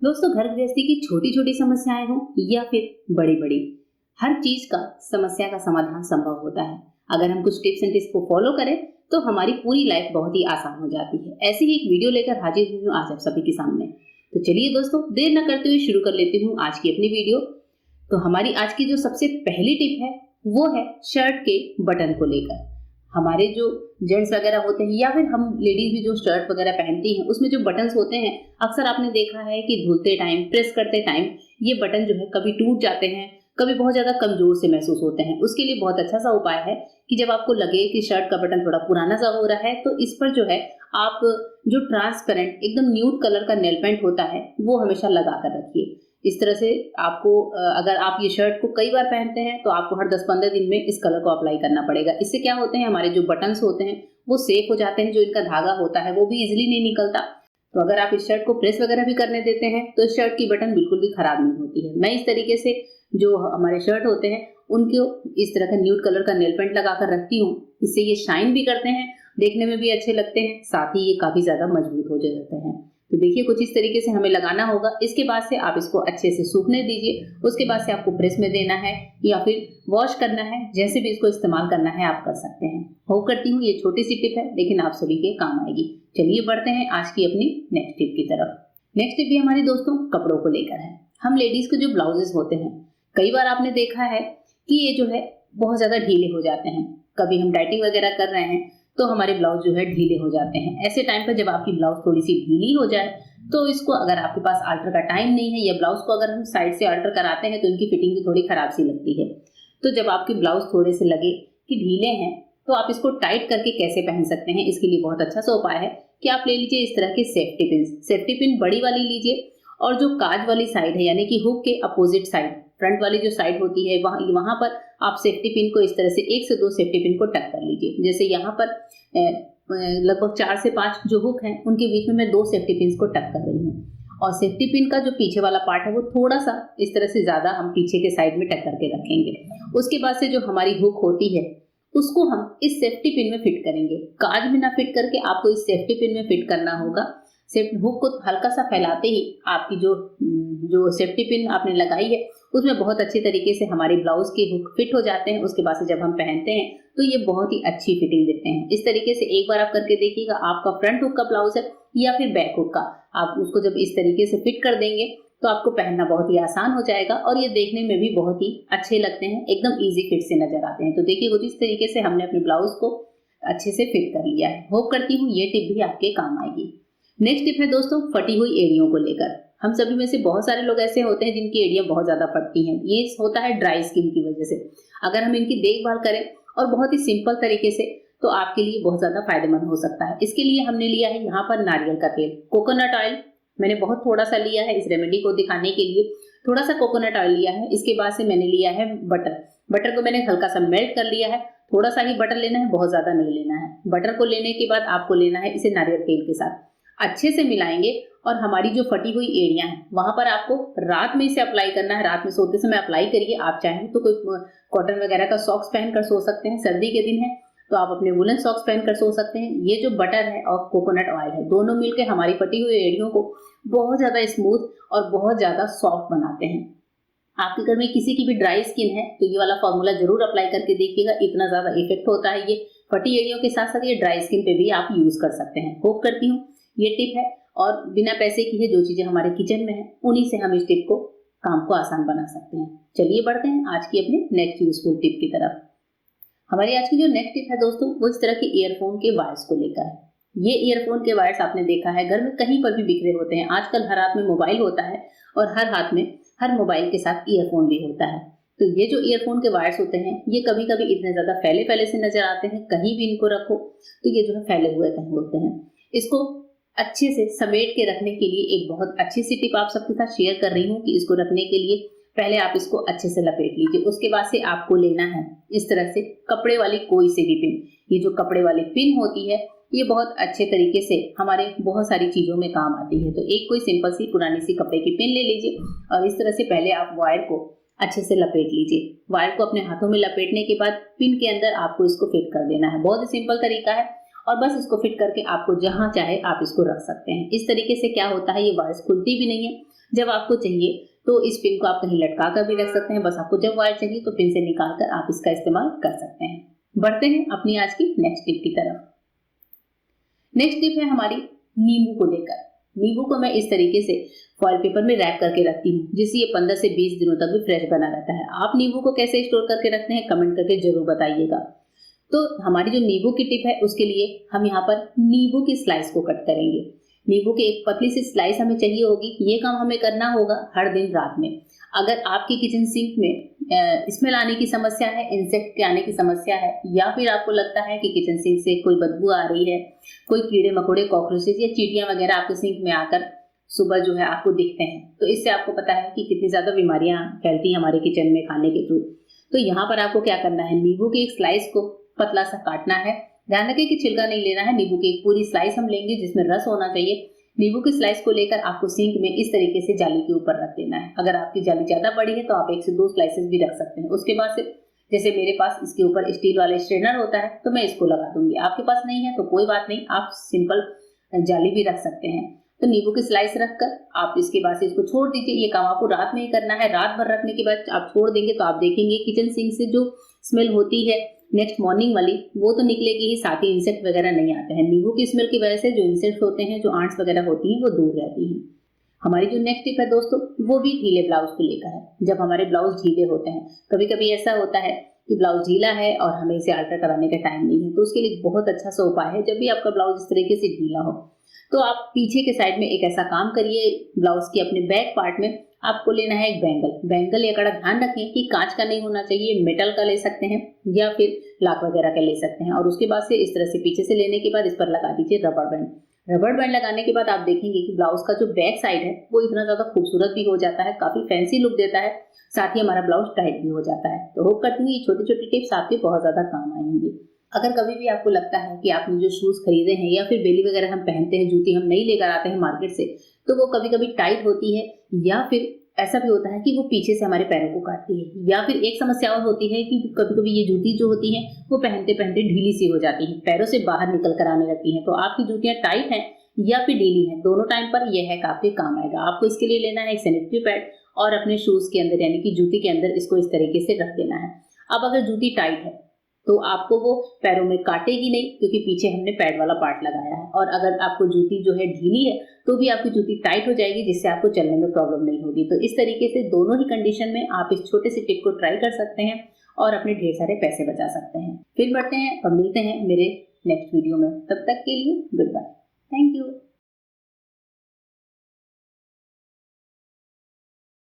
दोस्तों, घर गृहस्थी की छोटी छोटी समस्याएं हो या फिर बड़ी बड़ी, हर चीज का समस्या का समाधान संभव होता है। अगर हम कुछ टिप्स एंड ट्रिक्स को फॉलो करें तो हमारी पूरी लाइफ बहुत ही आसान हो जाती है। ऐसी ही एक वीडियो लेकर हाजिर हुई हूँ आज आप सभी के सामने। तो चलिए दोस्तों, देर न करते हुए शुरू कर लेती हूँ आज की अपनी वीडियो। तो हमारी आज की जो सबसे पहली टिप है वो है शर्ट के बटन को लेकर। हमारे जो जेंट्स वगैरह होते हैं या फिर हम लेडीज भी जो शर्ट वगैरह पहनती हैं, उसमें जो बटन्स होते हैं, अक्सर आपने देखा है कि धुलते टाइम, प्रेस करते टाइम ये बटन जो है कभी टूट जाते हैं, कभी बहुत ज्यादा कमजोर से महसूस होते हैं। उसके लिए बहुत अच्छा सा उपाय है कि जब आपको लगे कि शर्ट का बटन थोड़ा पुराना सा हो रहा है तो इस पर जो है आप जो ट्रांसपेरेंट एकदम न्यूड कलर का नेल पेंट होता है वो हमेशा लगा कर रखिए। इस तरह से आपको अगर आप ये शर्ट को कई बार पहनते हैं तो आपको हर 10-15 दिन में इस कलर को अप्लाई करना पड़ेगा। इससे क्या होते हैं, हमारे जो बटन्स होते हैं वो सेफ हो जाते हैं, जो इनका धागा होता है वो भी इजीली नहीं निकलता। तो अगर आप इस शर्ट को प्रेस वगैरह भी करने देते हैं तो इस शर्ट की बटन बिल्कुल भी खराब नहीं होती है। मैं इस तरीके से जो हमारे शर्ट होते हैं उनको इस तरह का न्यूड कलर का नेल पेंट लगा कर रखती हूँ। इससे ये शाइन भी करते हैं, देखने में भी अच्छे लगते हैं, साथ ही ये काफी ज्यादा मजबूत हो जाते हैं। तो देखिए कुछ इस तरीके से हमें लगाना होगा। इसके बाद से आप इसको अच्छे से सूखने दीजिए। उसके बाद से आपको प्रेस में देना है या फिर वॉश करना है, जैसे भी इसको इस्तेमाल करना है आप कर सकते हैं। होप करती हूँ ये छोटी सी टिप है लेकिन आप सभी के काम आएगी। चलिए बढ़ते हैं आज की अपनी नेक्स्ट टिप की तरफ। नेक्स्ट टिप भी हमारी दोस्तों कपड़ों को लेकर है। हम लेडीज के जो ब्लाउजेस होते हैं, कई बार आपने देखा है कि ये जो है बहुत ज्यादा ढीले हो जाते हैं। कभी हम डाइटिंग वगैरह कर रहे हैं तो हमारे ब्लाउज जो है ढीले हो जाते हैं। ऐसे टाइम पर जब आपकी ब्लाउज थोड़ी सी ढीली हो जाए तो इसको, अगर आपके पास अल्टर का टाइम नहीं है या ब्लाउज को अगर हम साइड से अल्टर कराते हैं तो इनकी फिटिंग भी थोड़ी खराब सी लगती है। तो जब आपकी ब्लाउज थोड़े से लगे कि ढीले हैं तो आप इसको टाइट करके कैसे पहन सकते हैं, इसके लिए बहुत अच्छा सा उपाय है कि आप ले लीजिए इस तरह के सेफ्टी पिन। सेफ्टी पिन बड़ी वाली लीजिए और जो काज वाली साइड है यानी कि हुक के अपोजिट साइड, फ्रंट वाली जो साइड होती है वहां पर आप सेफ्टी पिन को इस तरह से 1 से 2 सेफ्टी पिन को टक कर लीजिए। जैसे यहाँ पर लगभग 4 से 5 जो हुक हैं उनके बीच में मैं 2 सेफ्टी पिन को टक कर रही हूँ। और सेफ्टी पिन का जो पीछे वाला पार्ट है वो थोड़ा सा इस तरह से ज्यादा हम पीछे के साइड में टक करके रखेंगे। उसके बाद से जो हमारी हुक होती है उसको हम इस सेफ्टी पिन में फिट करेंगे। काज में ना फिट करके आपको इस सेफ्टी पिन में फिट करना होगा। हुक को हल्का सा फैलाते ही आपकी जो सेफ्टी पिन आपने लगाई है उसमें बहुत अच्छे तरीके से हमारे ब्लाउज के हुक फिट हो जाते हैं। उसके बाद से जब हम पहनते हैं तो ये बहुत ही अच्छी फिटिंग देते हैं। इस तरीके से एक बार आप करके देखिएगा। आपका फ्रंट हुक का ब्लाउज है या फिर बैक हुक का, आप उसको जब इस तरीके से फिट कर देंगे तो आपको पहनना बहुत ही आसान हो जाएगा और ये देखने में भी बहुत ही अच्छे लगते हैं, एकदम इजी फिट से नजर आते हैं। तो देखिए कुछ इस तरीके से हमने अपने ब्लाउज को अच्छे से फिट कर लिया है। होप करती हूँ ये टिप भी आपके काम आएगी। नेक्स्ट टिप है दोस्तों फटी हुई एड़ियों को लेकर। हम सभी में से बहुत सारे लोग ऐसे होते हैं जिनकी एड़ियां बहुत ज्यादा फटती हैं। ये होता है ड्राई स्किन की वजह से। अगर हम इनकी देखभाल करें और बहुत ही सिंपल तरीके से तो आपके लिए बहुत ज्यादा फायदेमंद हो सकता है। इसके लिए हमने लिया है यहाँ पर नारियल का तेल, कोकोनट ऑयल। मैंने बहुत थोड़ा सा लिया है इस रेमेडी को दिखाने के लिए, थोड़ा सा कोकोनट ऑयल लिया है। इसके बाद से मैंने लिया है बटर। बटर को मैंने हल्का सा मेल्ट कर लिया है। थोड़ा सा ही बटर लेना है, बहुत ज्यादा नहीं लेना है। बटर को लेने के बाद आपको लेना है इसे नारियल तेल के साथ अच्छे से मिलाएंगे और हमारी जो फटी हुई एड़ियां हैं वहां पर आपको रात में इसे अप्लाई करना है। रात में सोते समय अप्लाई करिए। आप चाहें तो कोई कॉटन वगैरह का सॉक्स पहनकर सो सकते हैं। सर्दी के दिन है तो आप अपने वुलन सॉक्स पहनकर सो सकते हैं। ये जो बटर है और कोकोनट ऑयल है दोनों मिलकर हमारी फटी हुई एड़ियों को बहुत ज्यादा स्मूथ और बहुत ज्यादा सॉफ्ट बनाते हैं। आपके घर में किसी की भी ड्राई स्किन है तो ये वाला फॉर्मूला जरूर अप्लाई करके देखिएगा। इतना ज्यादा इफेक्ट होता है ये फटी एड़ियों के साथ साथ ये ड्राई स्किन पे भी आप यूज कर सकते हैं। होप करती हूँ ये टिप है और बिना पैसे की है जो चीजें हमारे किचन में है उन्हीं से हम इस टिप को काम को आसान बना सकते हैं। चलिए बढ़ते हैं आज की अपनी नेक्स्ट यूजफुल टिप की तरफ। हमारी आज की जो नेक्स्ट टिप है दोस्तों वो इस तरह के ईयरफोन के वायर्स को लेकर है। ये ईयरफोन के वायर्स आपने देखा है घर में कहीं पर भी बिखरे होते हैं। आजकल हर हाथ में मोबाइल होता है और हर हाथ में हर मोबाइल के साथ ईयरफोन भी होता है। तो ये जो ईयरफोन के वायर्स होते हैं ये कभी कभी इतने ज्यादा फैले से नजर आते हैं, कहीं भी इनको रखो तो ये जो है फैले हुए कहीं होते हैं। इसको अच्छे से समेट के रखने के लिए एक बहुत अच्छी सी टिप आप सबके साथ शेयर कर रही हूँ कि इसको रखने के लिए पहले आप इसको अच्छे से लपेट लीजिए। उसके बाद से आपको लेना है इस तरह से कपड़े वाली कोई सी भी पिन। ये जो कपड़े वाली पिन होती है ये बहुत अच्छे तरीके से हमारे बहुत सारी चीजों में काम आती है। तो एक कोई सिंपल सी पुरानी सी कपड़े की पिन ले लीजिए और इस तरह से पहले आप वायर को अच्छे से लपेट लीजिए। वायर को अपने हाथों में लपेटने के बाद पिन के अंदर आपको इसको फिट कर देना है। बहुत ही सिंपल तरीका है और बस इसको फिट करके आपको जहां चाहे आप इसको रख सकते हैं। इस तरीके से क्या होता है ये वायर्स खुलती भी नहीं है, जब आपको चाहिए तो इस पिन को आप कहीं लटका कर भी रख सकते हैं, बस आपको जब वायर चाहिए तो पिन से निकाल कर आप इसका इस्तेमाल कर सकते हैं। बढ़ते हैं अपनी आज की नेक्स्ट टिप की तरफ। नेक्स्ट टिप है हमारी नींबू को लेकर। नींबू को मैं इस तरीके से फॉइल पेपर में रैप करके रखती हूँ जिससे ये 15 से 20 दिनों तक भी फ्रेश बना रहता है। आप नींबू को कैसे स्टोर करके रखते हैं कमेंट करके जरूर बताइएगा। तो हमारी जो नींबू की टिप है उसके लिए हम यहाँ पर नींबू की स्लाइस को कट करेंगे। नींबू की एक पतली सी स्लाइस हमें चाहिए होगी। ये काम हमें करना होगा हर दिन रात में। अगर आपकी किचन सिंक में स्मेल आने की समस्या है, इंसेक्ट के आने की समस्या है, या फिर आपको लगता है कि किचन सिंक से कोई बदबू आ रही है, कोई कीड़े मकोड़े, कॉकरोचेस या चींटियां वगैरह आपके सिंक में आकर सुबह जो है आपको दिखते हैं, तो इससे आपको पता है कि कितनी ज्यादा बीमारियां फैलती हैं हमारे किचन में खाने के थ्रू। तो यहाँ पर आपको क्या करना है, नींबू की एक स्लाइस को पतला सा काटना है। ध्यान रखें कि छिलका नहीं लेना है। नींबू की एक पूरी स्लाइस हम लेंगे जिसमें रस होना चाहिए। नींबू की स्लाइस को लेकर आपको सिंक में इस तरीके से जाली के ऊपर रख देना है। अगर आपकी जाली ज्यादा बड़ी है तो आप 1 से 2 स्लाइसेस भी रख सकते हैं। उसके बाद से जैसे मेरे पास इसके ऊपर स्टील वाला स्ट्रेनर होता है तो मैं इसको लगा दूंगी। आपके पास नहीं है तो कोई बात नहीं, आप सिंपल जाली भी रख सकते हैं। तो नींबू की स्लाइस रखकर आप इसके बाद से इसको छोड़ दीजिए। ये काम आपको रात में ही करना है। रात भर रखने के बाद आप छोड़ देंगे तो आप देखेंगे किचन सिंक से जो स्मेल होती है नेक्स्ट मॉर्निंग वाली, वो तो निकलेगी ही, साथ ही इंसेक्ट वगैरह नहीं आते हैं। नींबू की स्मेल की वजह से जो इंसेक्ट होते हैं, जो आंट्स वगैरह होती हैं, वो दूर रहती हैं। हमारी जो नेक्स्ट टिप है दोस्तों, वो भी ढीले ब्लाउज को लेकर है। जब हमारे ब्लाउज ढीले होते हैं, कभी कभी ऐसा होता है कि ब्लाउज ढीला है और हमें इसे अल्टर कराने का टाइम नहीं है, तो उसके लिए बहुत अच्छा सा उपाय है। जब भी आपका ब्लाउज इस तरीके से ढीला हो तो आप पीछे के साइड में एक ऐसा काम करिए, ब्लाउज के अपने बैक पार्ट में आपको लेना है एक बैंगल या कड़ा। ध्यान रखें कि कांच का नहीं होना चाहिए, मेटल का ले सकते हैं या फिर लाख वगैरह का ले सकते हैं। और उसके बाद से इस तरह से पीछे से लेने के बाद इस पर लगा दीजिए रबड़ बैंड। रबड़ बैंड लगाने के बाद आप देखेंगे कि ब्लाउज का जो बैक साइड है वो इतना ज्यादा खूबसूरत भी हो जाता है, काफी फैंसी लुक देता है, साथ ही हमारा ब्लाउज टाइट भी हो जाता है। तो होप करती हूँ ये छोटी छोटी टिप्स आपके बहुत ज्यादा काम आएंगी। अगर कभी भी आपको लगता है कि आपने जो शूज खरीदे हैं या फिर बेली वगैरह हम पहनते हैं, जूती हम नहीं लेकर आते हैं मार्केट से, तो वो कभी कभी टाइट होती है या फिर ऐसा भी होता है कि वो पीछे से हमारे पैरों को काटती है। या फिर एक समस्या और होती है कि कभी कभी ये जूती जो होती है वो पहनते पहनते ढीली सी हो जाती है, पैरों से बाहर निकल कर आने लगती है। तो आपकी जूतियां टाइट हैं या फिर ढीली हैं, दोनों टाइम पर यह है आपके काम आएगा। आपको इसके लिए लेना है एक सैनिटरी पैड और अपने शूज के अंदर यानी कि जूती के अंदर इसको इस तरीके से रख देना है। अब अगर जूती टाइट है तो आपको वो पैरों में काटेगी नहीं, क्योंकि पीछे हमने पैड वाला पार्ट लगाया है। और अगर आपको जूती जो है ढीली है तो भी आपकी जूती टाइट हो जाएगी, जिससे आपको चलने में प्रॉब्लम नहीं होगी। तो इस तरीके से दोनों ही कंडीशन में आप इस छोटे से टिप को ट्राई कर सकते हैं और अपने ढेर सारे पैसे बचा सकते हैं। फिर बढ़ते हैं और मिलते हैं मेरे नेक्स्ट वीडियो में। तब तक के लिए गुड बाय, थैंक यू।